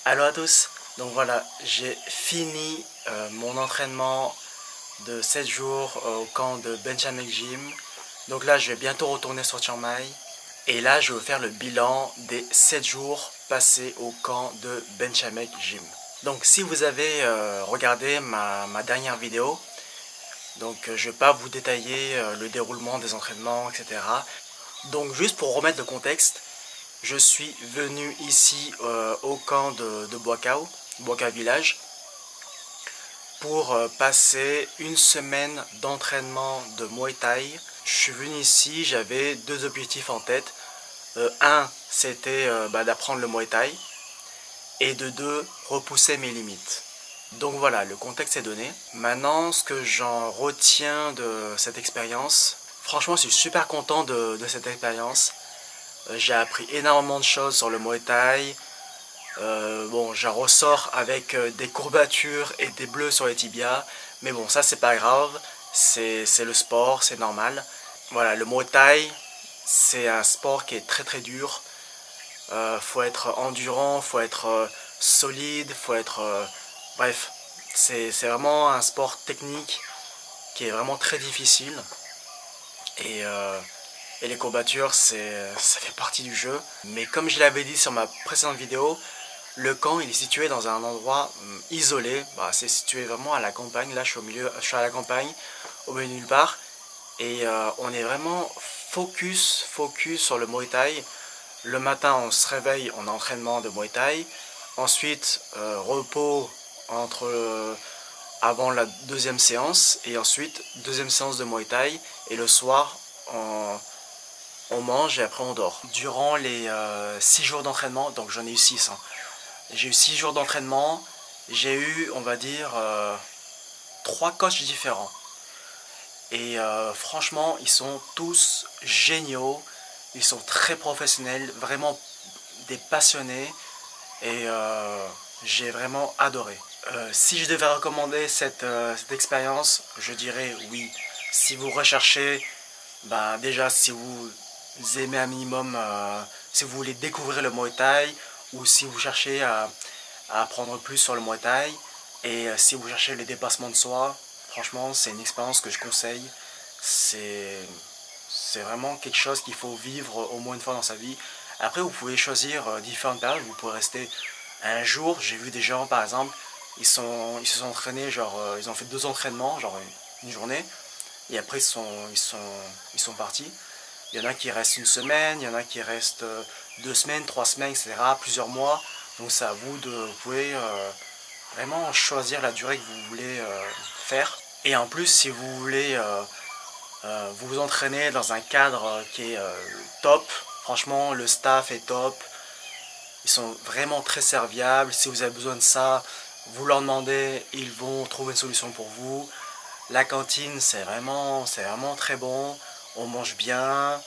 Allô à tous, donc voilà, j'ai fini mon entraînement de 7 jours au camp de Benchamek Gym. Donc là, je vais bientôt retourner sur Chiang Mai. Et là, je vais vous faire le bilan des 7 jours passés au camp de Benchamek Gym. Donc si vous avez regardé ma dernière vidéo, donc je ne vais pas vous détailler le déroulement des entraînements, etc. Donc juste pour remettre le contexte, je suis venu ici au camp de Buakaw Village, pour passer une semaine d'entraînement de Muay Thai. Je suis venu ici, j'avais deux objectifs en tête. Un, c'était d'apprendre le Muay Thai, et de deux, repousser mes limites. Donc voilà, le contexte est donné. Maintenant, ce que j'en retiens de cette expérience, franchement, je suis super content de cette expérience. J'ai appris énormément de choses sur le Muay Thai. Bon, j'en ressors avec des courbatures et des bleus sur les tibias. Mais bon, ça c'est pas grave. C'est le sport, c'est normal. Voilà, le Muay Thai, c'est un sport qui est très très dur. Faut être endurant, faut être solide, faut être... bref, c'est vraiment un sport technique qui est vraiment très difficile. Et, euh, et les courbatures, ça fait partie du jeu. Mais comme je l'avais dit sur ma précédente vidéo, le camp il est situé dans un endroit isolé. C'est situé vraiment à la campagne. Là, je suis à la campagne, au milieu de nulle part. Et on est vraiment focus sur le Muay Thai. Le matin, on se réveille, on a entraînement de Muay Thai. Ensuite, repos avant la deuxième séance. Et ensuite, deuxième séance de Muay Thai. Et le soir, on mange et après on dort. Durant les 6 jours d'entraînement, donc j'en ai eu 6. J'ai eu 6 jours d'entraînement. J'ai eu, on va dire, 3 coachs différents. Et franchement, ils sont tous géniaux. Ils sont très professionnels, vraiment des passionnés. Et j'ai vraiment adoré. Si je devais recommander cette expérience, je dirais oui. Si vous recherchez, déjà si vous aimez un minimum, si vous voulez découvrir le Muay Thai, ou si vous cherchez à apprendre plus sur le Muay Thai, et si vous cherchez le dépassement de soi, franchement c'est une expérience que je conseille. C'est vraiment quelque chose qu'il faut vivre au moins une fois dans sa vie. Après vous pouvez choisir différentes périodes, vous pouvez rester un jour. J'ai vu des gens par exemple, ils se sont entraînés, genre ils ont fait 2 entraînements, genre une journée, et après ils sont partis. Il y en a qui restent une semaine, il y en a qui restent 2 semaines, 3 semaines, etc., plusieurs mois. Donc c'est à vous vous pouvez vraiment choisir la durée que vous voulez faire. Et en plus, si vous voulez vous entraîner dans un cadre qui est top, franchement le staff est top. Ils sont vraiment très serviables. Si vous avez besoin de ça, vous leur demandez, ils vont trouver une solution pour vous. La cantine, c'est vraiment très bon. On mange bien.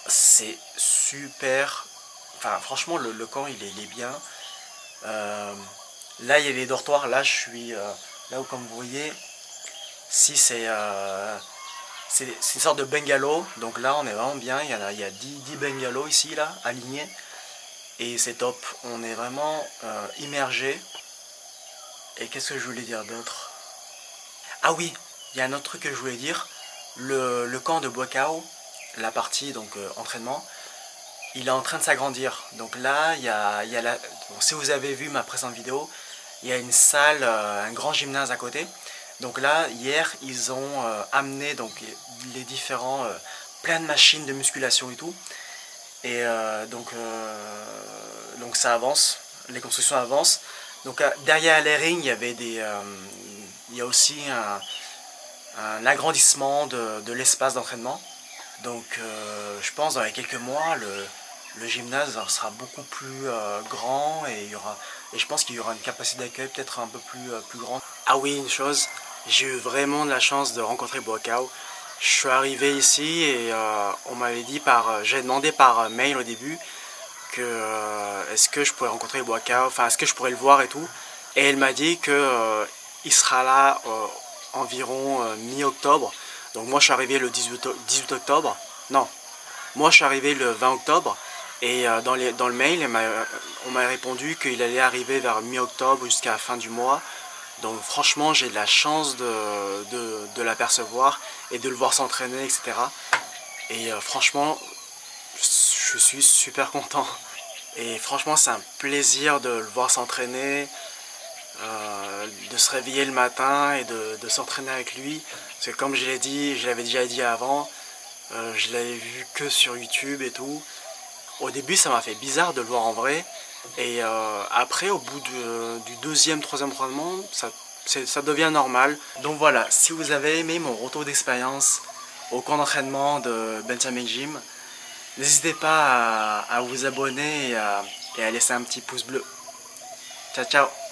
C'est super. Enfin, franchement, le camp, il est bien. Là, il y a les dortoirs. Là, je suis là où, comme vous voyez, si c'est une sorte de bungalow. Donc là, on est vraiment bien. Il y a 10 bungalows ici, là, alignés. Et c'est top. On est vraiment immergé. Et qu'est-ce que je voulais dire d'autre? Ah oui, il y a un autre truc que je voulais dire. Le camp de Buakaw, la partie donc entraînement, il est en train de s'agrandir. Donc là, bon, si vous avez vu ma précédente vidéo, il y a une salle, un grand gymnase à côté. Donc là, hier, ils ont amené donc les différents, plein de machines de musculation et tout. Et donc ça avance, les constructions avancent. Donc derrière les rings, il y a aussi un agrandissement de l'espace d'entraînement. Donc je pense dans les quelques mois, le gymnase sera beaucoup plus grand, et je pense qu'il y aura une capacité d'accueil peut-être un peu plus grande. Ah oui, une chose, j'ai eu vraiment de la chance de rencontrer Buakaw. Je suis arrivé ici et on m'avait dit j'ai demandé par mail au début que est-ce que je pourrais rencontrer Buakaw, enfin est-ce que je pourrais le voir et tout. Et elle m'a dit que il sera là environ mi-octobre. Donc moi je suis arrivé le 18 octobre. Non, moi je suis arrivé le 20 octobre. Et dans le mail, on m'a répondu qu'il allait arriver vers mi-octobre jusqu'à la fin du mois. Donc franchement, j'ai de la chance de l'apercevoir et de le voir s'entraîner, etc. Et franchement, je suis super content. Et franchement, c'est un plaisir de le voir s'entraîner, de se réveiller le matin et de s'entraîner avec lui. Parce que comme je l'avais déjà dit avant, je l'avais vu que sur YouTube et tout. Au début, ça m'a fait bizarre de le voir en vrai. Et après, au bout du deuxième, troisième entraînement, ça devient normal. Donc voilà, si vous avez aimé mon retour d'expérience au camp d'entraînement de Benjamin Gym, n'hésitez pas à vous abonner et à laisser un petit pouce bleu. Ciao, ciao!